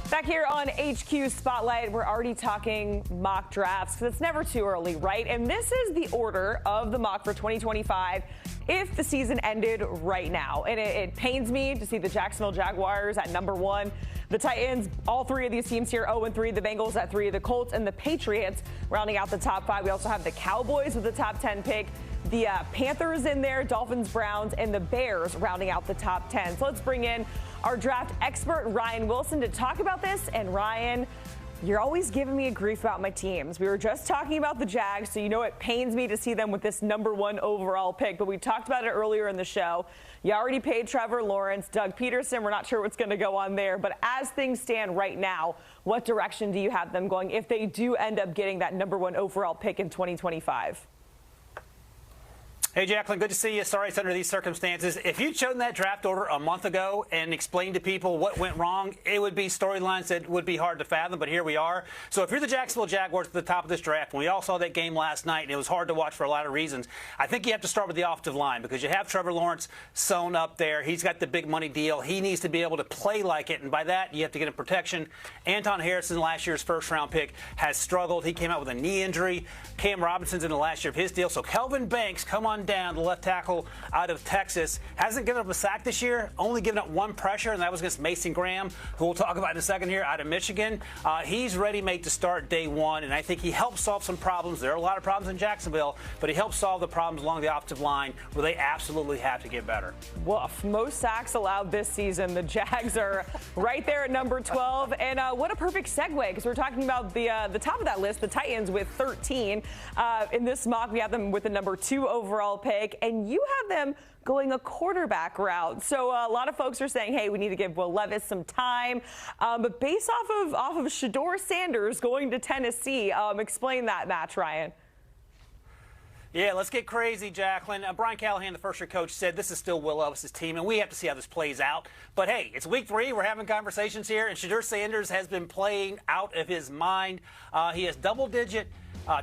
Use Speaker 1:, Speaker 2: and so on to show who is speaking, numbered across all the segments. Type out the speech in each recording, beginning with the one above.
Speaker 1: Back here on HQ Spotlight, we're already talking mock drafts because it's never too early, right? And this is the order of the mock for 2025 if the season ended right now. And it pains me to see the Jacksonville Jaguars at number 1. The Titans, all three of these teams here, 0-3. The Bengals at 3. The Colts and the Patriots rounding out the top 5. We also have the Cowboys with the top 10 pick. The Panthers in there, Dolphins, Browns, and the Bears rounding out the top 10. So let's bring in our draft expert, Ryan Wilson, to talk about this. And Ryan, you're always giving me a grief about my teams. We were just talking about the Jags, so you know it pains me to see them with this number 1 overall pick. But we talked about it earlier in the show. You already paid Trevor Lawrence, Doug Peterson. We're not sure what's going to go on there. But as things stand right now, what direction do you have them going if they do end up getting that number 1 overall pick in 2025?
Speaker 2: Hey, Jacqueline, good to see you. Sorry it's under these circumstances. If you'd chosen that draft order a month ago and explained to people what went wrong, it would be storylines that would be hard to fathom, but here we are. So if you're the Jacksonville Jaguars at the top of this draft, and we all saw that game last night, and it was hard to watch for a lot of reasons, I think you have to start with the offensive line because you have Trevor Lawrence sewn up there. He's got the big money deal. He needs to be able to play like it, and by that, you have to get him protection. Anton Harrison, last year's first-round pick, has struggled. He came out with a knee injury. Cam Robinson's in the last year of his deal. So Kelvin Banks, come on down, the left tackle out of Texas, hasn't given up a sack this year, only given up 1 pressure, and that was against Mason Graham, who we'll talk about in a second here, out of Michigan. He's ready-made to start day 1, and I think he helps solve some problems. There are a lot of problems in Jacksonville, but he helps solve the problems along the offensive line where they absolutely have to get better.
Speaker 1: Woof. Most sacks allowed this season. The Jags are right there at number 12, and what a perfect segue, because we're talking about the top of that list, the Titans with 13. In this mock, we have them with the number 2 overall pick, and you have them going a quarterback route. So a lot of folks are saying, hey, we need to give Will Levis some time. But based off of Shedeur Sanders going to Tennessee, explain that match, Ryan.
Speaker 2: Yeah, let's get crazy, Jacqueline. Brian Callahan, the first-year coach, said this is still Will Levis' team, and we have to see how this plays out. But, hey, it's week 3. We're having conversations here, and Shedeur Sanders has been playing out of his mind. He has double-digit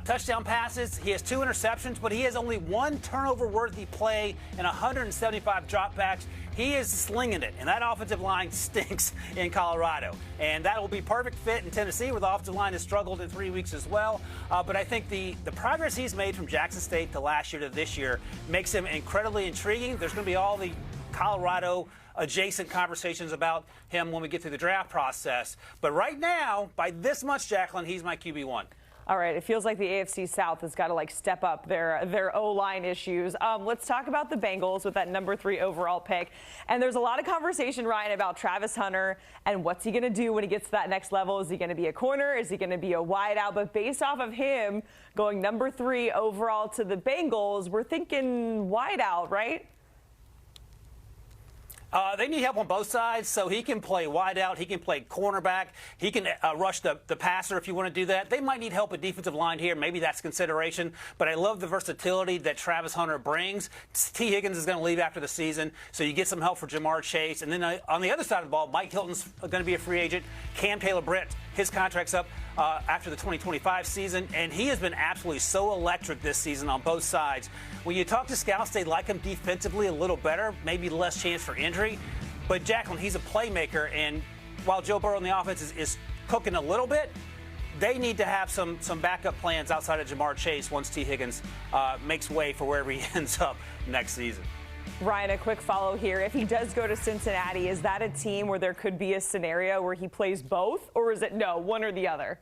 Speaker 2: touchdown passes. He has 2 interceptions, but he has only 1 turnover-worthy play and 175 dropbacks. He is slinging it, and that offensive line stinks in Colorado. And that will be perfect fit in Tennessee, where the offensive line has struggled in 3 weeks as well. But I think the progress he's made from Jackson State to last year to this year makes him incredibly intriguing. There's going to be all the Colorado adjacent conversations about him when we get through the draft process. But right now, by this much, Jacqueline, he's my QB1.
Speaker 1: All right, it feels like the AFC South has got to step up their O-line issues. Let's talk about the Bengals with that number 3 overall pick. And there's a lot of conversation, Ryan, about Travis Hunter and what's he going to do when he gets to that next level. Is he going to be a corner? Is he going to be a wideout? But based off of him going number 3 overall to the Bengals, we're thinking wideout, right?
Speaker 2: They need help on both sides, so he can play wide out, he can play cornerback, he can rush the passer if you want to do that. They might need help at defensive line here. Maybe that's consideration. But I love the versatility that Travis Hunter brings. T. Higgins is going to leave after the season, so you get some help for Jamar Chase. And then on the other side of the ball, Mike Hilton's going to be a free agent. Cam Taylor-Britt, his contract's up after the 2025 season, and he has been absolutely so electric this season on both sides. When you talk to scouts, they like him defensively a little better, maybe less chance for injury. But, Jacqueline, he's a playmaker, and while Joe Burrow in the offense is cooking a little bit, they need to have some backup plans outside of Jamar Chase once T. Higgins makes way for wherever he ends up next season.
Speaker 1: Ryan, a quick follow here. If he does go to Cincinnati, is that a team where there could be a scenario where he plays both, or is it no, one or the other?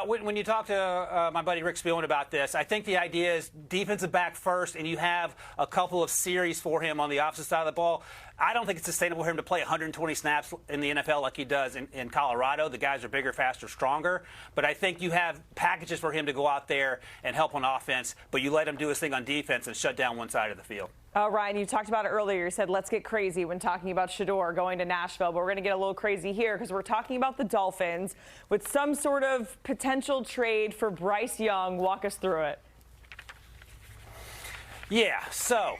Speaker 2: When you talk to my buddy Rick Spielman about this, I think the idea is defensive back first, and you have a couple of series for him on the opposite side of the ball. I don't think it's sustainable for him to play 120 snaps in the NFL like he does in Colorado. The guys are bigger, faster, stronger. But I think you have packages for him to go out there and help on offense, but you let him do his thing on defense and shut down one side of the field.
Speaker 1: Ryan, you talked about it earlier. You said let's get crazy when talking about Shedeur going to Nashville, but we're going to get a little crazy here because we're talking about the Dolphins with some sort of potential trade for Bryce Young. Walk us through it.
Speaker 2: Yeah, so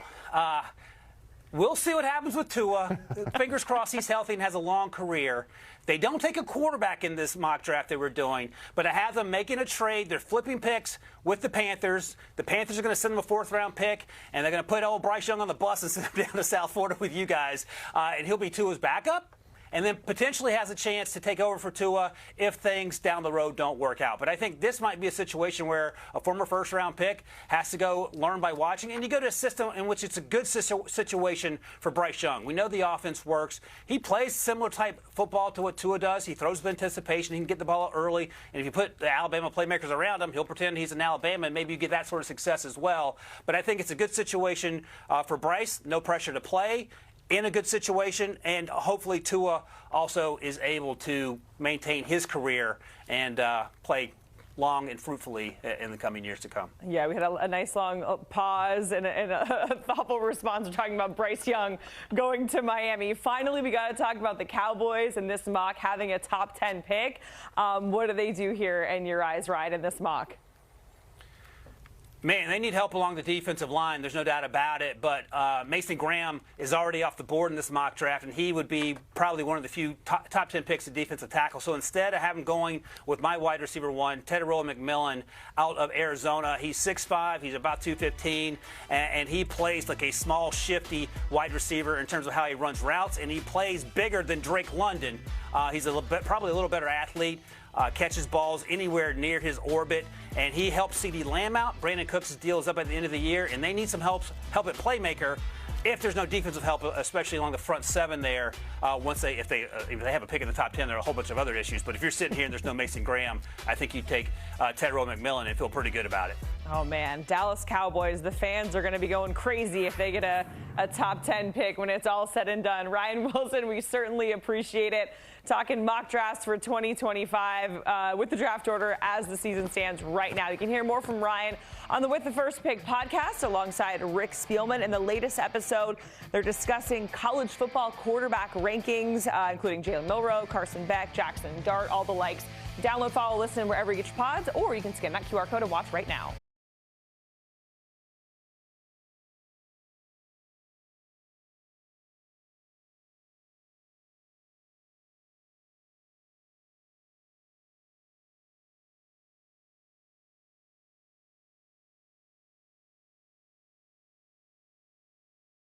Speaker 2: we'll see what happens with Tua. Fingers crossed he's healthy and has a long career. They don't take a quarterback in this mock draft that we're doing, but I have them making a trade. They're flipping picks with the Panthers. The Panthers are going to send them a 4th-round pick, and they're going to put old Bryce Young on the bus and send him down to South Florida with you guys, and he'll be Tua's backup. and then potentially has a chance to take over for Tua if things down the road don't work out. But I think this might be a situation where a former first-round pick has to go learn by watching, and you go to a system in which it's a good situation for Bryce Young. We know the offense works. He plays similar type football to what Tua does. He throws with anticipation. He can get the ball early, and if you put the Alabama playmakers around him, he'll pretend he's in Alabama, and maybe you get that sort of success as well. But I think it's a good situation for Bryce. No pressure to play, in a good situation, and hopefully Tua also is able to maintain his career and play long and fruitfully in the coming years to come.
Speaker 1: Yeah, we had a nice long pause and a thoughtful response. We're talking about Bryce Young going to Miami. Finally, we got to talk about the Cowboys and this mock having a top 10 pick. What do they do here in your eyes, Ryan, in this mock?
Speaker 2: Man, they need help along the defensive line. There's no doubt about it. But Mason Graham is already off the board in this mock draft, and he would be probably one of the few top 10 picks at defensive tackle. So instead of having going with my wide receiver one, Tedrow McMillan out of Arizona, he's 6'5", he's about 215, and he plays like a small, shifty wide receiver in terms of how he runs routes, and he plays bigger than Drake London. He's probably a little better athlete. Catches balls anywhere near his orbit, and he helps CeeDee Lamb out. Brandon Cooks' deal is up at the end of the year, and they need some help at playmaker if there's no defensive help, especially along the front seven there. If they have a pick in the top 10, there are a whole bunch of other issues. But if you're sitting here and there's no Mason Graham, I think you take Tedrow McMillan and feel pretty good about it.
Speaker 1: Oh, man. Dallas Cowboys, the fans are going to be going crazy if they get a top 10 pick when it's all said and done. Ryan Wilson, we certainly appreciate it. Talking mock drafts for 2025 with the draft order as the season stands right now. You can hear more from Ryan on the With the First Pick podcast alongside Rick Spielman. In the latest episode, they're discussing college football quarterback rankings, including Jalen Milroe, Carson Beck, Jackson Dart, all the likes. Download, follow, listen wherever you get your pods, or you can scan that QR code and watch right now.